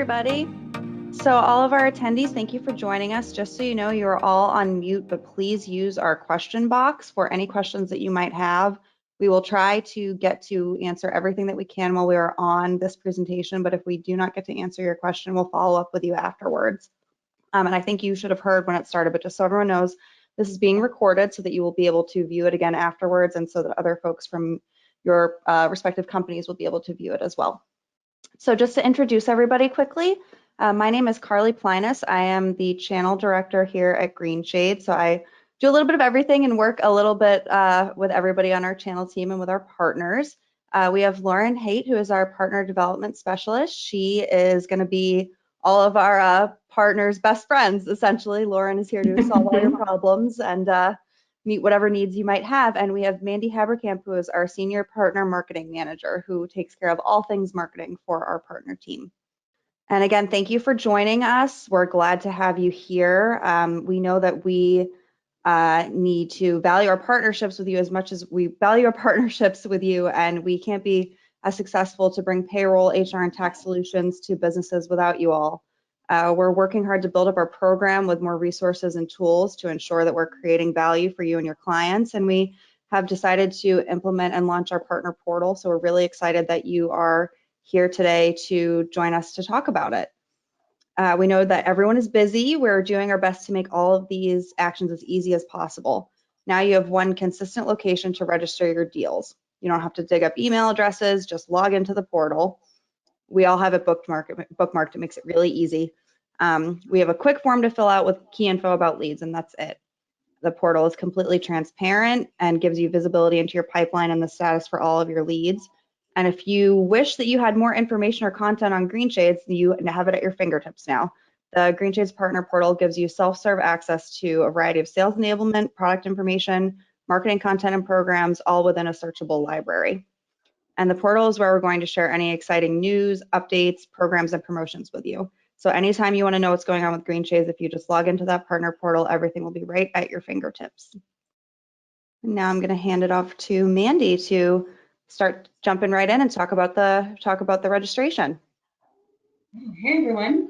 everybody. So all of our attendees, thank you for joining us. Just so you know, you're all on mute, but please use our question box for any questions that you might have. We will try to get to answer everything that we can while we are on this presentation, but if we do not get to answer your question, we'll follow up with you afterwards. And I think you should have heard when it started, but just so everyone knows, this is being recorded so that you will be able to view it again afterwards, and so that other folks from your respective companies will be able to view it as well. So just to introduce everybody quickly, my name is Carly Plinus. I am the channel director here at Greenshades. So I do a little bit of everything and work a little bit with everybody on our channel team and with our partners. We have Lauren Haight, who is our partner development specialist. She is going to be all of our partners' best friends, essentially. Lauren is here to solve all your problems and meet whatever needs you might have. And we have Mandy Haberkamp, who is our senior partner marketing manager, who takes care of all things marketing for our partner team. And again, thank you for joining us. We're glad to have you here. We know that we need to value our partnerships with you as much as we value our partnerships with you, and we can't be as successful to bring payroll, HR, and tax solutions to businesses without you all. We're working hard to build up our program with more resources and tools to ensure that we're creating value for you and your clients. And we have decided to implement and launch our partner portal. So we're really excited that you are here today to join us to talk about it. We know that everyone is busy. We're doing our best to make all of these actions as easy as possible. Now you have one consistent location to register your deals. You don't have to dig up email addresses, just log into the portal. We all have it bookmarked. It makes it really easy. We have a quick form to fill out with key info about leads, and that's it. The portal is completely transparent and gives you visibility into your pipeline and the status for all of your leads. And if you wish that you had more information or content on Greenshades, you have it at your fingertips now. The Greenshades Partner Portal gives you self-serve access to a variety of sales enablement, product information, marketing content, and programs, all within a searchable library. And the portal is where we're going to share any exciting news, updates, programs, and promotions with you. So anytime you want to know what's going on with Greenshades, if you just log into that partner portal, everything will be right at your fingertips. And now I'm going to hand it off to Mandy to start jumping right in and talk about the registration. Hey everyone.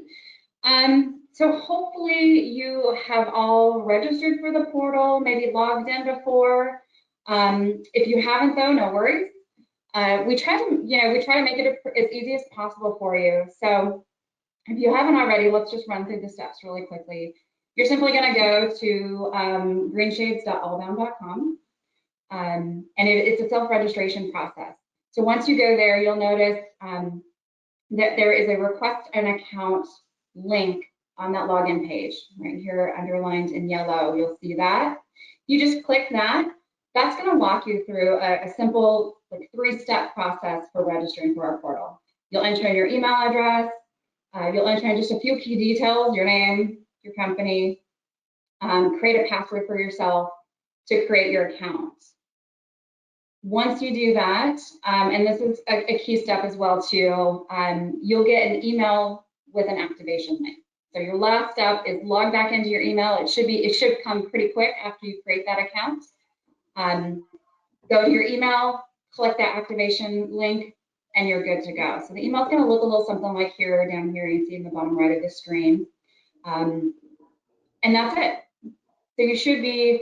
So hopefully you have all registered for the portal, maybe logged in before. If you haven't though, no worries. We try to make it as easy as possible for you. So if you haven't already, let's just run through the steps really quickly. You're simply going to go to greenshades.allbound.com, and it's a self-registration process. So once you go there, you'll notice that there is a request an account link on that login page right here, underlined in yellow. You'll see that. You just click that. That's going to walk you through a simple three-step process for registering for our portal. You'll enter in your email address. You'll enter in just a few key details, your name, your company, create a password for yourself to create your account. Once you do that, and this is a key step as well too, you'll get an email with an activation link. So your last step is log back into your email. It should come pretty quick after you create that account. Go to your email, click that activation link, and you're good to go. So the email is going to look a little something like here, down here, you see in the bottom right of the screen. And that's it. So you should be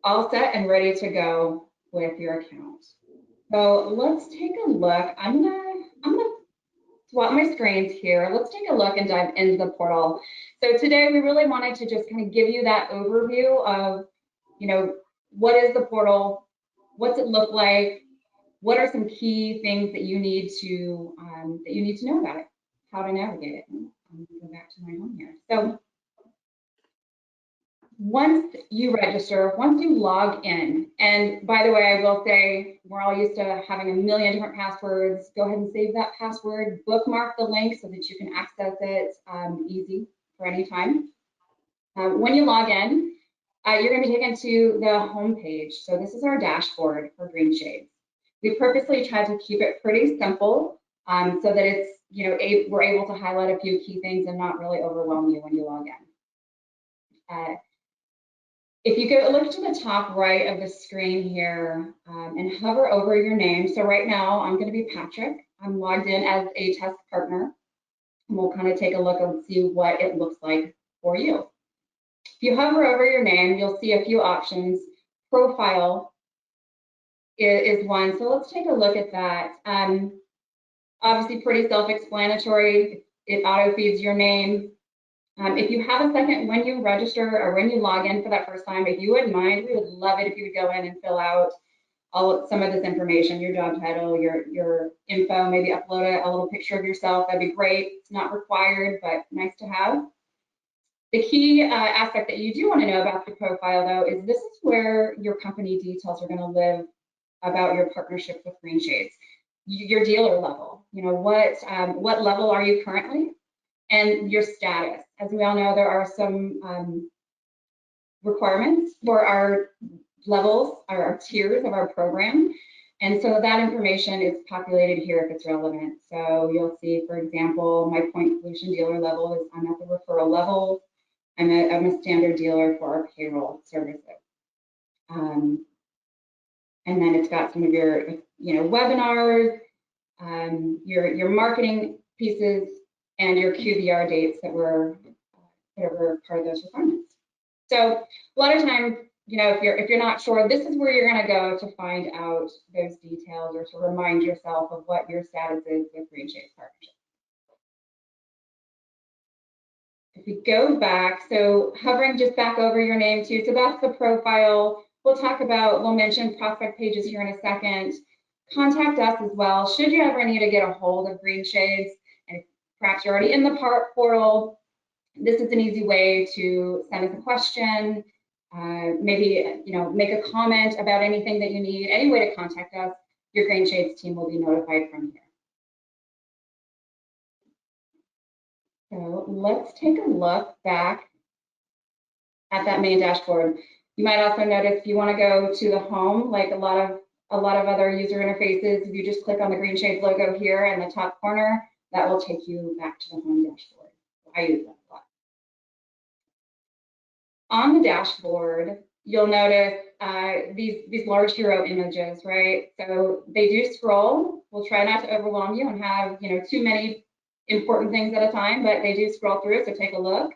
all set and ready to go with your account. So let's take a look. I'm gonna swap my screens here. Let's take a look and dive into the portal. So today we really wanted to just kind of give you that overview of, what is the portal? What's it look like? What are some key things that you need to know about it? How to navigate it? I'm going to go back to my home here. So once you register, once you log in, and by the way, I will say we're all used to having a million different passwords. Go ahead and save that password, bookmark the link so that you can access it easy for any time. When you log in, you're going to be taken to the home page. So this is our dashboard for Greenshades. We purposely tried to keep it pretty simple so that it's, we're able to highlight a few key things and not really overwhelm you when you log in. If you go look to the top right of the screen here and hover over your name. So right now I'm going to be Patrick. I'm logged in as a test partner. And we'll kind of take a look and see what it looks like for you. If you hover over your name, you'll see a few options. Profile is one, so let's take a look at that. Obviously pretty self-explanatory. It auto-feeds your name. If you have a second, when you register or when you log in for that first time, if you wouldn't mind, we would love it if you would go in and fill out some of this information, your job title, your info, maybe upload a little picture of yourself. That'd be great. It's not required, but nice to have. The key aspect that you do want to know about your profile, though, is this is where your company details are going to live about your partnership with Greenshades. Your dealer level, what level are you currently, and your status. As we all know, there are some requirements for our levels, our tiers of our program. And so that information is populated here if it's relevant. So you'll see, for example, my point solution dealer level is I'm at the referral level. I'm a standard dealer for our payroll services. And then it's got some of your, webinars, your marketing pieces, and your QBR dates that were part of those requirements. So a lot of times, if you're not sure, this is where you're going to go to find out those details or to remind yourself of what your status is with Greenshades Partnership. If we go back, so hovering just back over your name too, so that's the profile. We'll mention prospect pages here in a second. Contact us as well. Should you ever need to get a hold of Greenshades, and perhaps you're already in the portal, this is an easy way to send us a question, maybe make a comment about anything that you need. Any way to contact us, your Greenshades team will be notified from here. So let's take a look back at that main dashboard. You might also notice if you want to go to the home, like a lot of other user interfaces, if you just click on the Greenshades logo here in the top corner, that will take you back to the home dashboard. I use that a lot. On the dashboard, you'll notice these large hero images, right? So they do scroll. We'll try not to overwhelm you and have too many important things at a time, but they do scroll through, so take a look.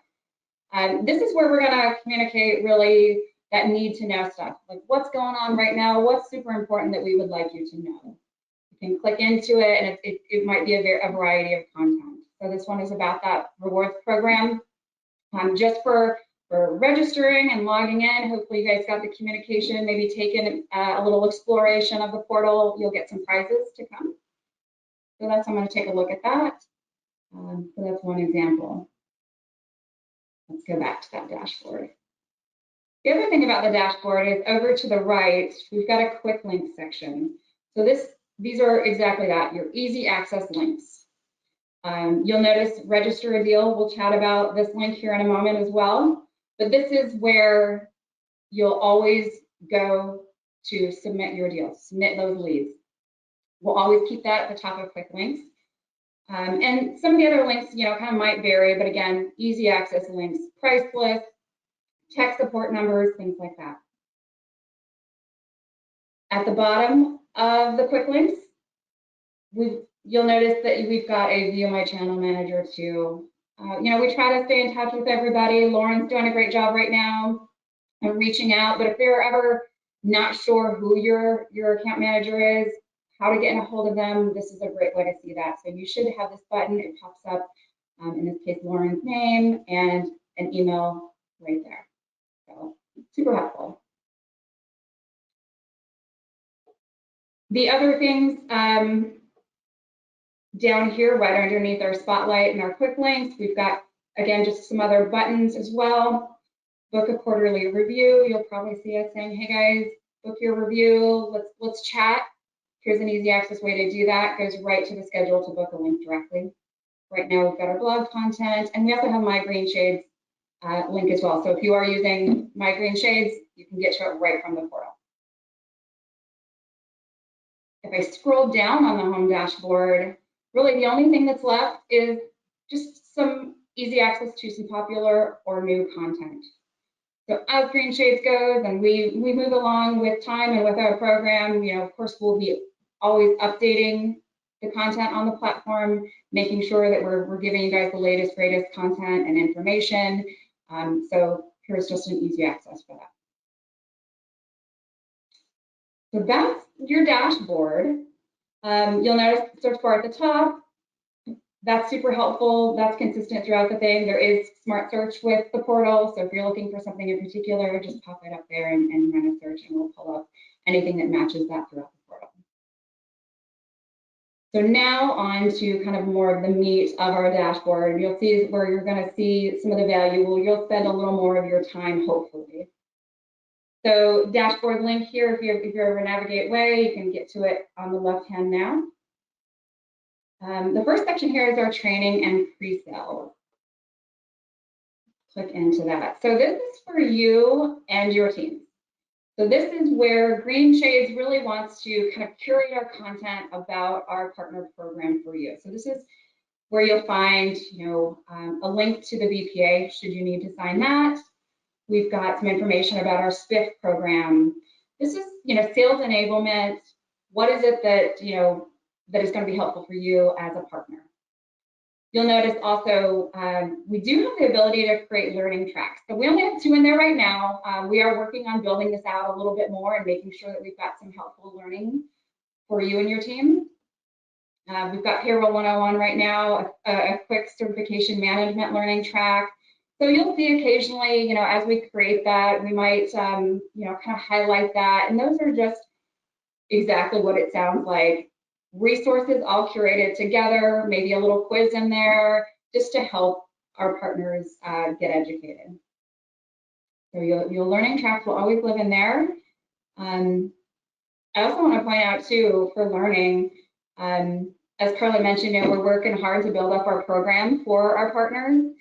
This is where we're going to communicate really that need to know stuff, like what's going on right now, what's super important that we would like you to know. You can click into it, and it might be a variety of content. So this one is about that rewards program. Just for registering and logging in, hopefully you guys got the communication, maybe taken a little exploration of the portal. You'll get some prizes to come. So I'm going to take a look at that. So that's one example. Let's go back to that dashboard. The other thing about the dashboard is over to the right, we've got a quick link section. So these are exactly that, your easy access links. You'll notice register a deal. We'll chat about this link here in a moment as well. But this is where you'll always go to submit your deals, submit those leads. We'll always keep that at the top of quick links. And some of the other links, kind of might vary, but again, easy access links, price list, tech support numbers, things like that. At the bottom of the quick links, you'll notice that we've got a view my channel manager too. We try to stay in touch with everybody. Lauren's doing a great job right now and reaching out, but if you're ever not sure who your account manager is, how to get in a hold of them, this is a great way to see that. So you should have this button. It pops up, in this case, Lauren's name and an email right there. So super helpful. The other things down here, right underneath our spotlight and our quick links, we've got, again, just some other buttons as well. Book a quarterly review. You'll probably see us saying, hey guys, book your review. Let's chat. Here's an easy access way to do that. Goes right to the schedule to book a link directly. Right now we've got our blog content, and we also have My Greenshades link as well. So if you are using My Greenshades, you can get to it right from the portal. If I scroll down on the home dashboard, really the only thing that's left is just some easy access to some popular or new content. So as Greenshades goes and we move along with time and with our program, of course, we'll be always updating the content on the platform, making sure that we're giving you guys the latest, greatest content and information. So here's just an easy access for that. So that's your dashboard. You'll notice the search bar at the top. That's super helpful. That's consistent throughout the thing. There is smart search with the portal. So if you're looking for something in particular, just pop it up there and run a search and we'll pull up anything that matches that throughout the portal. So now on to kind of more of the meat of our dashboard. You'll see where you're going to see some of the value. Well, you'll spend a little more of your time, hopefully. So dashboard link here, if you're ever navigate way, you can get to it on the left hand now. The first section here is our training and pre-sale. Click into that. So this is for you and your teams. So this is where Greenshades really wants to kind of curate our content about our partner program for you. So this is where you'll find, a link to the BPA should you need to sign that. We've got some information about our SPIF program. This is, sales enablement. What is it that, that is going to be helpful for you as a partner? You'll notice also we do have the ability to create learning tracks. So we only have 2 in there right now. We are working on building this out a little bit more and making sure that we've got some helpful learning for you and your team. We've got Payroll 101 right now, a quick certification management learning track. So you'll see occasionally, as we create that, we might, kind of highlight that. And those are just exactly what it sounds like. Resources all curated together, maybe a little quiz in there, just to help our partners get educated. So your learning tracks will always live in there. I also want to point out too, for learning, as Carla mentioned, we're working hard to build up our program for our partners.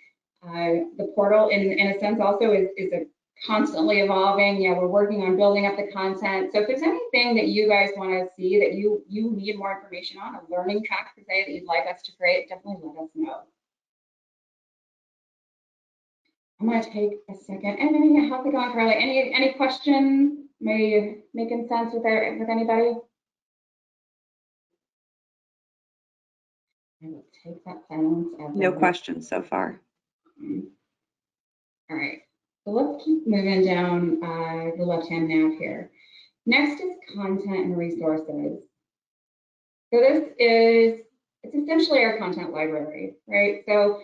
The portal, in a sense, also is a constantly evolving. We're working on building up the content. So if there's anything that you guys want to see that you need more information on, a learning track per se that you'd like us to create, definitely let us know. I'm going to take a second. And how's it going, Carly? Any questions? Maybe making sense with anybody? I will take that silence as no questions so far. All right. So let's keep moving down the left-hand nav here. Next is content and resources. So it's essentially our content library, right? So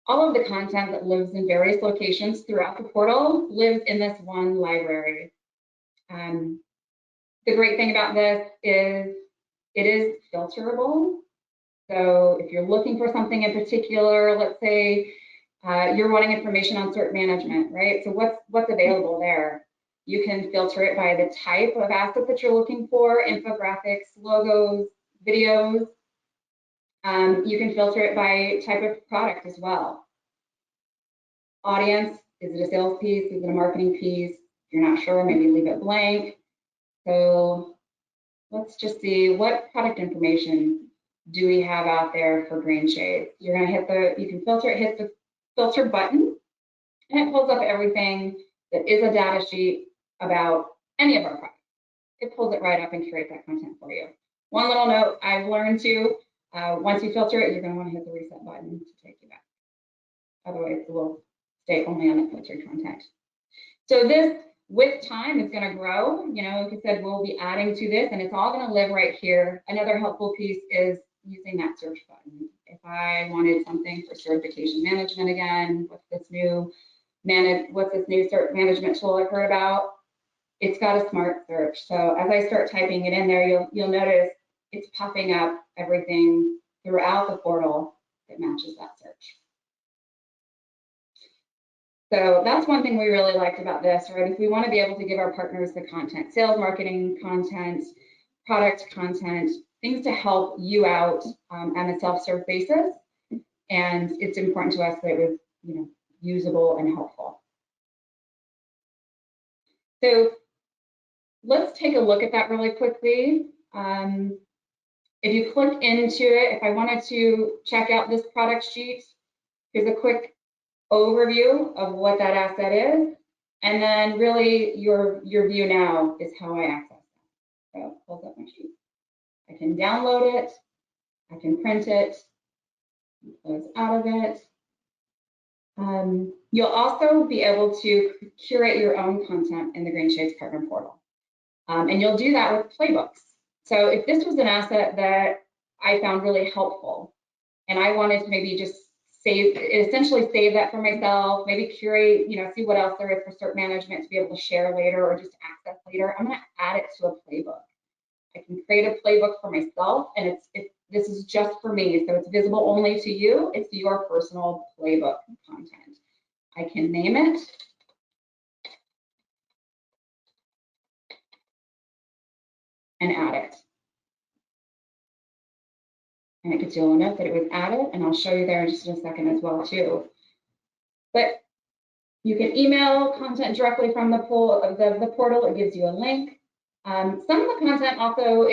all of the content that lives in various locations throughout the portal lives in this one library. The great thing about this is it is filterable. So if you're looking for something in particular, let's say you're wanting information on cert management, right? So what's available there? You can filter it by the type of asset that you're looking for, infographics, logos, videos. You can filter it by type of product as well. Audience, is it a sales piece? Is it a marketing piece? If you're not sure, maybe leave it blank. So let's just see what product information do we have out there for Greenshades. You're gonna you can filter it, hit the filter button, and it pulls up everything that is a data sheet about any of our products. It pulls it right up and curates that content for you. One little note I've learned too, once you filter it, you're gonna wanna hit the reset button to take you back. Otherwise, it will stay only on the filtered content. So this, with time, is gonna grow. Like I said, we'll be adding to this and it's all gonna live right here. Another helpful piece is using that search button. If I wanted something for certification management again, what's this new cert management tool I've heard about? It's got a smart search. So as I start typing it in there, you'll notice it's popping up everything throughout the portal that matches that search. So that's one thing we really liked about this, right? Is we want to be able to give our partners the content, sales, marketing content, product content, things to help you out on a self-serve basis. And it's important to us that it was, usable and helpful. So let's take a look at that really quickly. If you click into it, if I wanted to check out this product sheet, here's a quick overview of what that asset is. And then really your view now is how I access that. So it pulls up my sheet. I can download it. I can print it, close out of it. You'll also be able to curate your own content in the Greenshades Partner Portal. And you'll do that with playbooks. So if this was an asset that I found really helpful and I wanted to maybe just essentially save that for myself, maybe curate, see what else there is for cert management to be able to share later or just access later, I'm going to add it to a playbook. I can create a playbook for myself, and this is just for me, so it's visible only to you. It's your personal playbook content. I can name it. And add it. And it gets you a note that it was added, and I'll show you there in just a second as well too. But you can email content directly from the portal. It gives you a link. Some of the content also,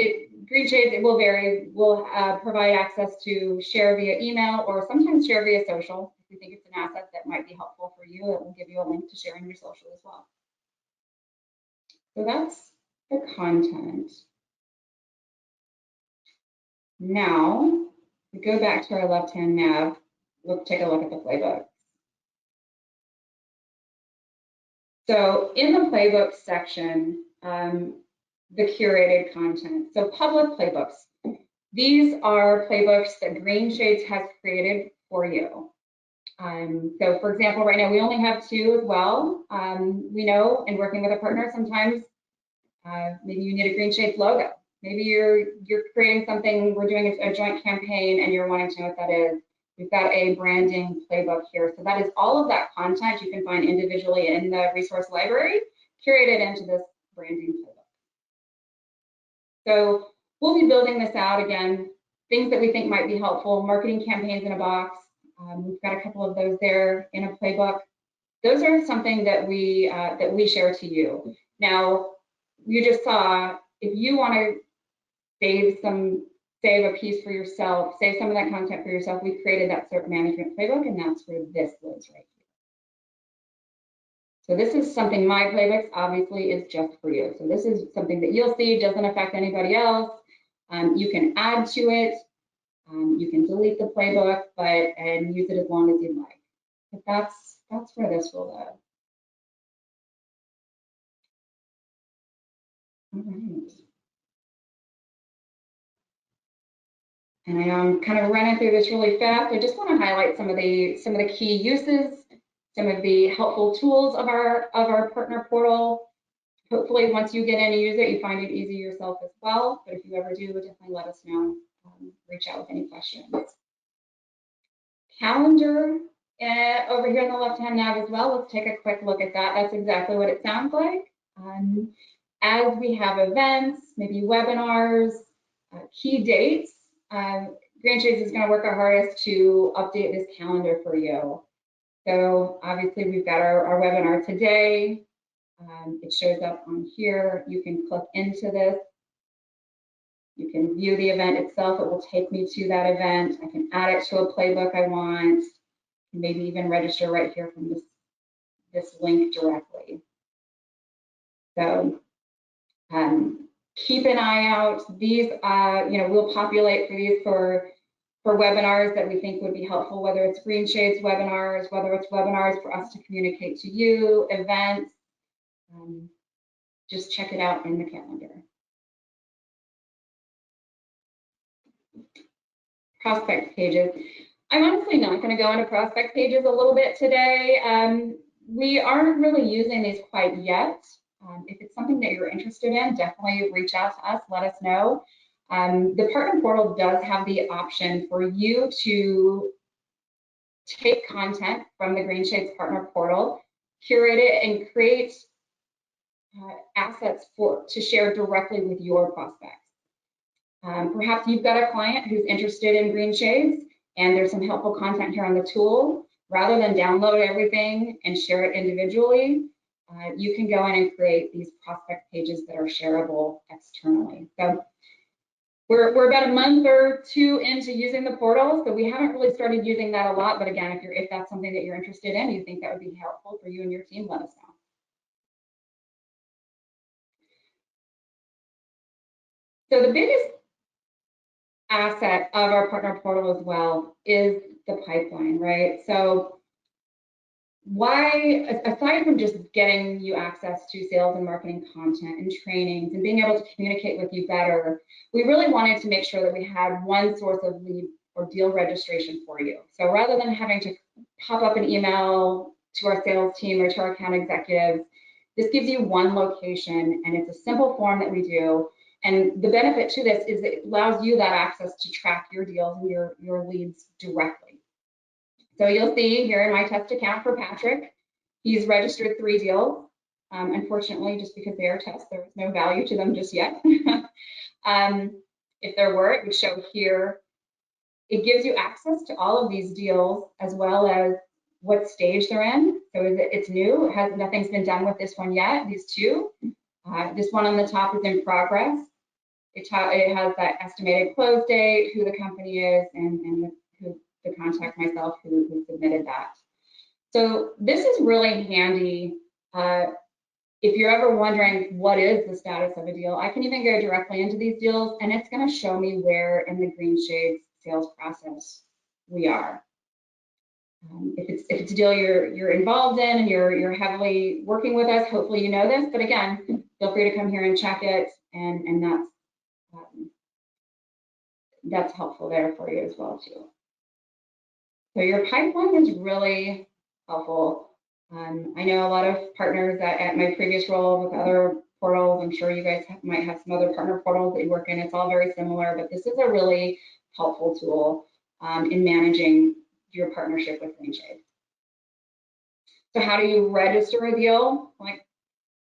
Greenshades, it will vary. We'll provide access to share via email or sometimes share via social. If you think it's an asset that might be helpful for you, it will give you a link to share in your social as well. So that's the content. Now, we go back to our left-hand nav. Let's take a look at the playbook. So in the playbook section, the curated content. So public playbooks. These are playbooks that Greenshades has created for you. So for example, right now we only have 2 as well. We know in working with a partner, sometimes maybe you need a Greenshades logo. Maybe you're creating something, we're doing a joint campaign and you're wanting to know what that is. We've got a branding playbook here. So that is all of that content you can find individually in the resource library, curated into this branding playbook. So we'll be building this out again, things that we think might be helpful, marketing campaigns in a box. We've got a couple of those there in a playbook. Those are something that we share to you. Now, you just saw, if you want to save a piece for yourself, save some of that content for yourself, we created that cert management playbook, and that's where this lives right here. So this is something, my playbooks obviously is just for you. So this is something that you'll see, doesn't affect anybody else. You can add to it. You can delete the playbook, and use it as long as you'd like. But that's where this will live. All right. And I am kind of running through this really fast. I just want to highlight some of the key uses, some of the helpful tools of our partner portal. Hopefully, once you get in and use it, you find it easy yourself as well. But if you ever do, definitely let us know. Reach out with any questions. Calendar over here on the left-hand nav as well. Let's take a quick look at that. That's exactly what it sounds like. As we have events, maybe webinars, key dates, Greenshades is going to work our hardest to update this calendar for you. So obviously we've got our webinar today. It shows up on here. You can click into this. You can view the event itself. It will take me to that event. I can add it to a playbook I want. Maybe even register right here from this link directly. So keep an eye out. These, we'll populate for these for webinars that we think would be helpful, whether it's Greenshades webinars, whether it's webinars for us to communicate to you, events. Just check it out in the calendar. Prospect pages. I'm honestly not going to go into prospect pages a little bit today. We aren't really using these quite yet. If it's something that you're interested in, definitely reach out to us, let us know. The Partner Portal does have the option for you to take content from the Greenshades Partner Portal, curate it, and create assets to share directly with your prospects. Perhaps you've got a client who's interested in Greenshades, and there's some helpful content here on the tool. Rather than download everything and share it individually, you can go in and create these prospect pages that are shareable externally. So we're about a month or 2 into using the portal, so we haven't really started using that a lot. But again, if that's something that you're interested in, you think that would be helpful for you and your team, let us know. So the biggest asset of our partner portal as well is the pipeline, right? So why, aside from just getting you access to sales and marketing content and trainings and being able to communicate with you better, we really wanted to make sure that we had one source of lead or deal registration for you. So rather than having to pop up an email to our sales team or to our account executives, this gives you one location, and it's a simple form that we do. And the benefit to this is it allows you that access to track your deals and your leads directly. So you'll see here in my test account for Patrick, he's registered 3 deals. Unfortunately, just because they are tests, there is no value to them just yet. If there were, it would show here. It gives you access to all of these deals as well as what stage they're in. So it's new. Nothing's been done with this one yet. These 2. This one on the top is in progress. It has that estimated close date, who the company is, and who the contact myself who submitted that. So this is really handy. If you're ever wondering what is the status of a deal, I can even go directly into these deals, and it's going to show me where in the Greenshades sales process we are. If it's a deal you're involved in and you're heavily working with us, hopefully you know this. But again, feel free to come here and check it, and that's helpful there for you as well too. So your pipeline is really helpful. I know a lot of partners at my previous role with other portals. I'm sure you guys might have some other partner portals that you work in. It's all very similar, but this is a really helpful tool in managing your partnership with Greenshades. So how do you register a deal? Like,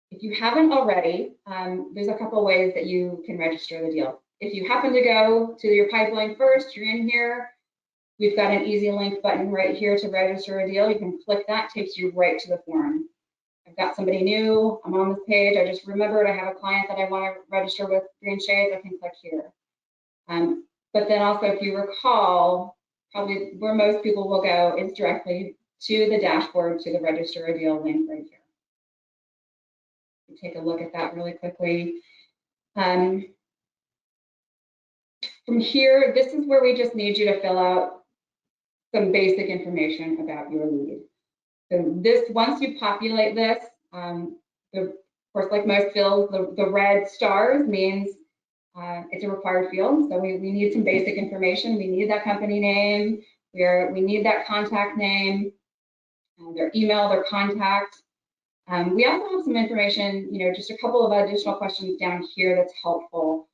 if you haven't already, there's a couple ways that you can register the deal. If you happen to go to your pipeline first, you're in here, we've got an easy link button right here to register a deal. You can click that, takes you right to the form. I've got somebody new, I'm on this page, I just remembered I have a client that I want to register with Greenshades, I can click here. But then also, if you recall, probably where most people will go is directly to the dashboard, to the register a deal link right here. Take a look at that really quickly. From here, this is where we just need you to fill out some basic information about your lead. So this, once you populate this, of course, like most fields, the red stars means it's a required field. So we need some basic information. We need that company name. We need that contact name, their email, their contact. We also have some information, just a couple of additional questions down here that's helpful.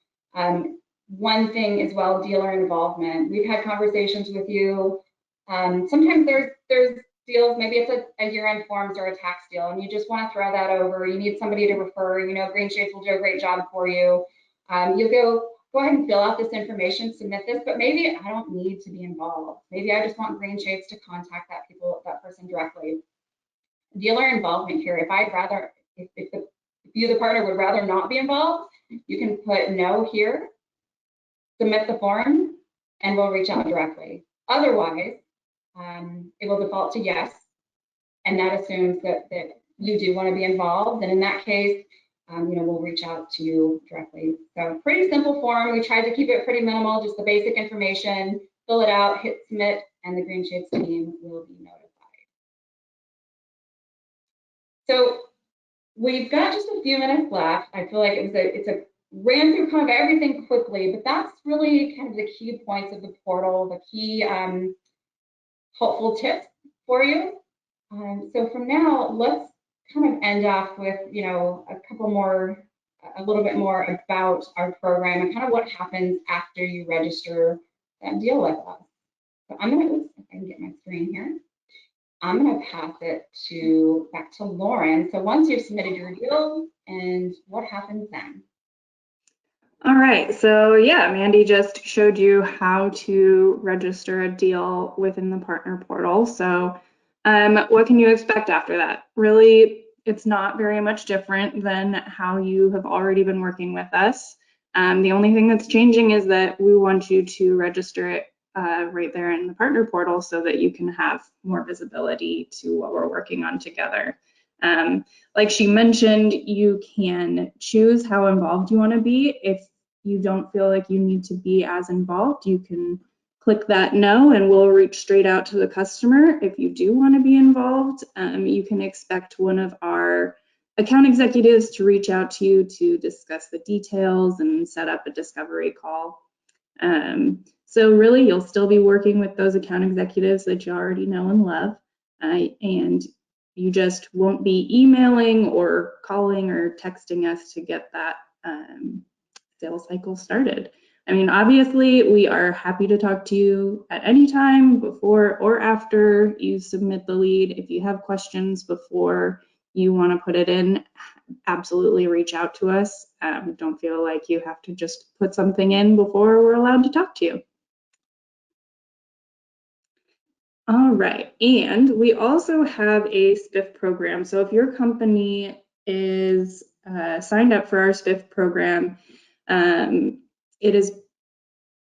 One thing as well, dealer involvement. We've had conversations with you. Sometimes there's deals, maybe it's a year-end forms or a tax deal, and you just want to throw that over. You need somebody to refer. Greenshades will do a great job for you. You'll go ahead and fill out this information, submit this, but maybe I don't need to be involved. Maybe I just want Greenshades to contact that person directly. Dealer involvement here, if you, the partner, would rather not be involved, you can put no here, submit the form, and we'll reach out directly. Otherwise, it will default to yes, and that assumes that you do want to be involved. And in that case, we'll reach out to you directly. So pretty simple form. We tried to keep it pretty minimal, just the basic information, fill it out, hit submit, and the Greenshades team will be notified. So we've got just a few minutes left. I feel like it's ran through kind of everything quickly, but that's really kind of the key points of the portal, the key helpful tips for you. So from now, let's kind of end off with, a little bit more about our program and kind of what happens after you register that deal with us. So I'm gonna, if I can get my screen here. I'm going to pass it back to Lauren. So once you've submitted your deal, and what happens then? All right, so yeah, Mandy just showed you how to register a deal within the partner portal. So what can you expect after that? Really, it's not very much different than how you have already been working with us. The only thing that's changing is that we want you to register it right there in the partner portal so that you can have more visibility to what we're working on together. Like she mentioned, you can choose how involved you want to be. If you don't feel like you need to be as involved, you can click that no and we'll reach straight out to the customer. If you do want to be involved, you can expect one of our account executives to reach out to you to discuss the details and set up a discovery call. So really, you'll still be working with those account executives that you already know and love, and you just won't be emailing or calling or texting us to get that sales cycle started. I mean, obviously, we are happy to talk to you at any time before or after you submit the lead. If you have questions before you want to put it in, absolutely reach out to us. Don't feel like you have to just put something in before we're allowed to talk to you. All right, and we also have a SPIF program. So if your company is signed up for our SPIF program,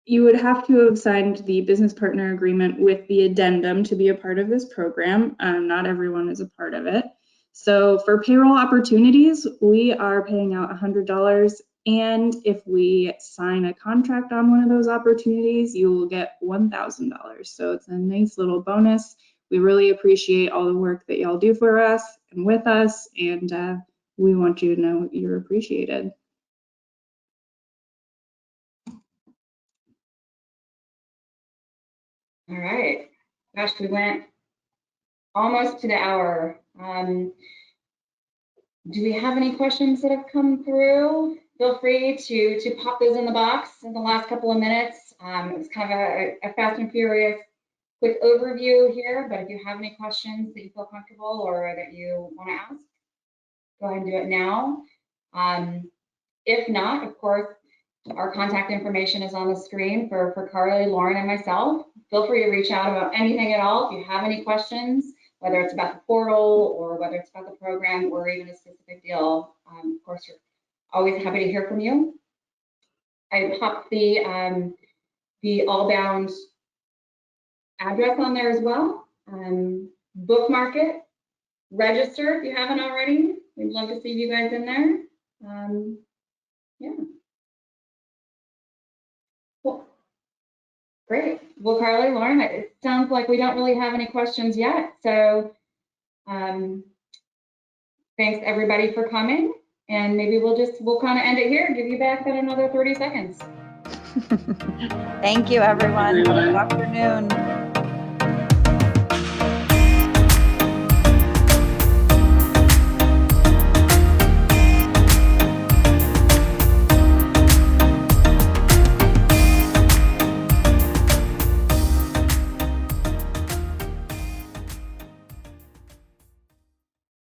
you would have to have signed the business partner agreement with the addendum to be a part of this program. Not everyone is a part of it. So for payroll opportunities, we are paying out $100. And if we sign a contract on one of those opportunities, you will get $1,000. So it's a nice little bonus. We really appreciate all the work that y'all do for us and with us, and we want you to know you're appreciated. All right. Gosh, we went almost to the hour. Do we have any questions that have come through? Feel free to pop those in the box in the last couple of minutes. It was kind of a fast and furious quick overview here, but if you have any questions that you feel comfortable or that you want to ask, go ahead and do it now. If not, of course, our contact information is on the screen for Carly, Lauren, and myself. Feel free to reach out about anything at all. If you have any questions, whether it's about the portal or whether it's about the program or even a specific deal, of course, we're always happy to hear from you. I popped the Allbound address on there as well. Bookmark it, register if you haven't already. We'd love to see you guys in there. Yeah. Cool. Great. Well, Carly, Lauren, it sounds like we don't really have any questions yet. So thanks everybody for coming. And maybe we'll kind of end it here, give you back that another 30 seconds. Thank you, everyone. Have a good afternoon.